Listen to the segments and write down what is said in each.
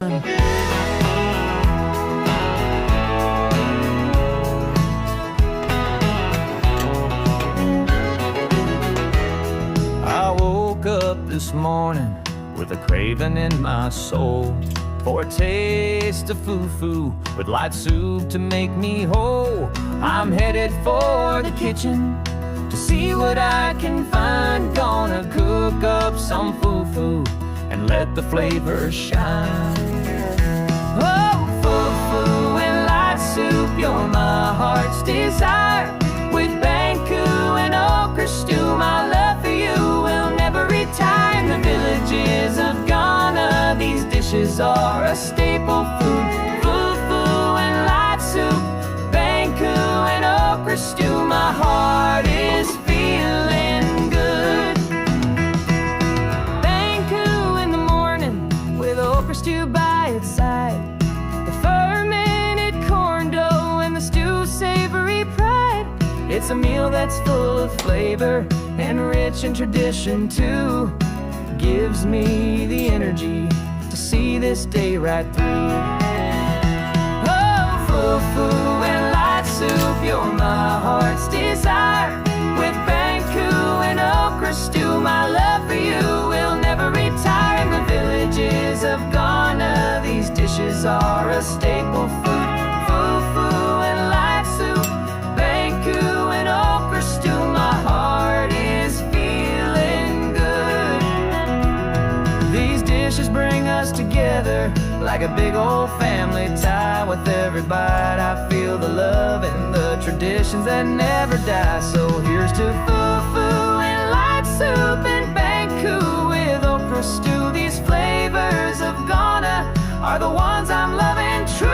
I woke up this morning with a craving in my soul for a taste of fufu with light soup to make me whole. I'm headed for the kitchen to see what I can find. Gonna cook up some fufu and let the flavors shine. Oh, fufu and light soup, you're my heart's desire. With banku and okra stew, my love for you will never retire. In the villages of Ghana, these dishes are a staple food. Fufu and light soup, banku and okra stew, my heart is feeling good. Banku in the morning with okra stew by its side, the fermented corn dough and the stew's savory pride. It's a meal that's full of flavor and rich in tradition too. Gives me the energy to see this day right through. Oh, fufu and light soup, you're my heart's desire. With banku and okra stew, my love for you will never retire. In the villages of Ghana, these dishes are a staple food. Fufu and light soup, banku and okra stew, my heart is feeling good. These dishes bring us together like a big old family tie. With every bite I feel the love and the traditions that never die. So here's to fufu and light soup and banku with okra stew. These flavors of Ghana are the ones I'm loving true.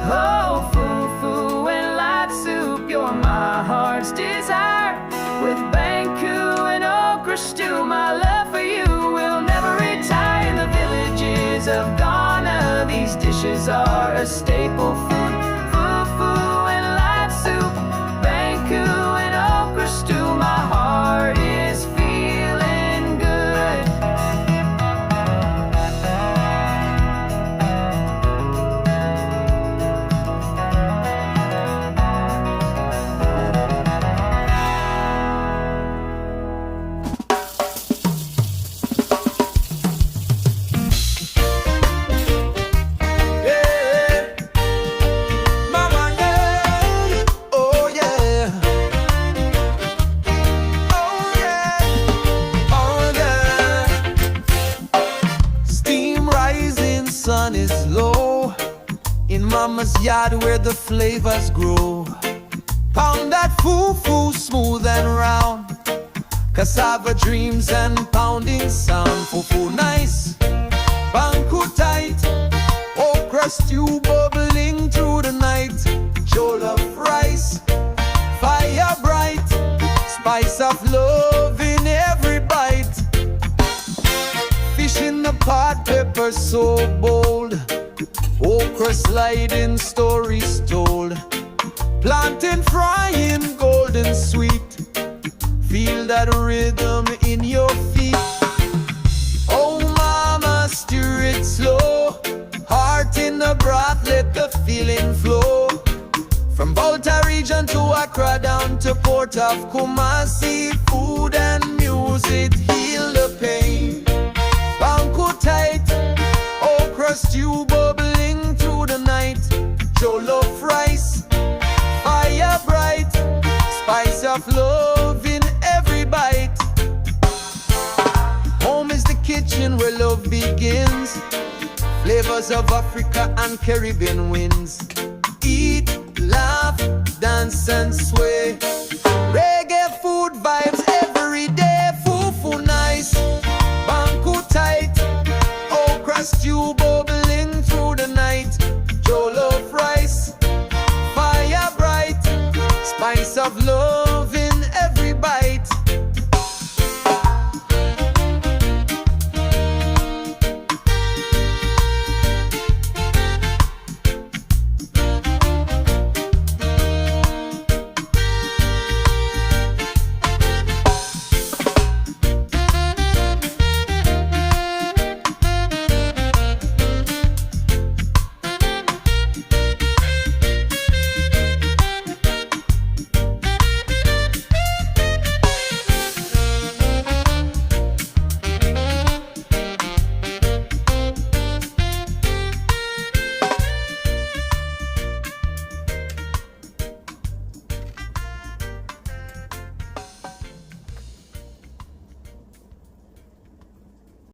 Oh, fufu and light soup, you're my heart's desire. With banku and okra stew, my love for you will never retire. In the villages of Ghana, these dishes are a staple food. Fufu and light soup, banku and okra stew, my heart is feeling good. Sun is low in mama's yard where the flavors grow. Pound that fufu smooth and round, cassava dreams and pounding sound. Fufu nice, banku tight, okra stew bubbling through the night. Jollof rice, fire bright, spice of love in every bite. Fish in the pot, pepper so bold, okra sliding, stories told. Plantain frying, golden sweet, feel that rhythm in your feet. Oh mama, stir it slow, heart in the broth, let the feeling flow. From Volta region to Accra down to Port of Kumasi, food and music heal the pain. Banku tight, okra stew bubbling through the night. Jollof rice, fire bright, spice of love in every bite. Home is the kitchen where love begins. Flavors of Africa and Caribbean winds. Eat, laugh, dance and sway.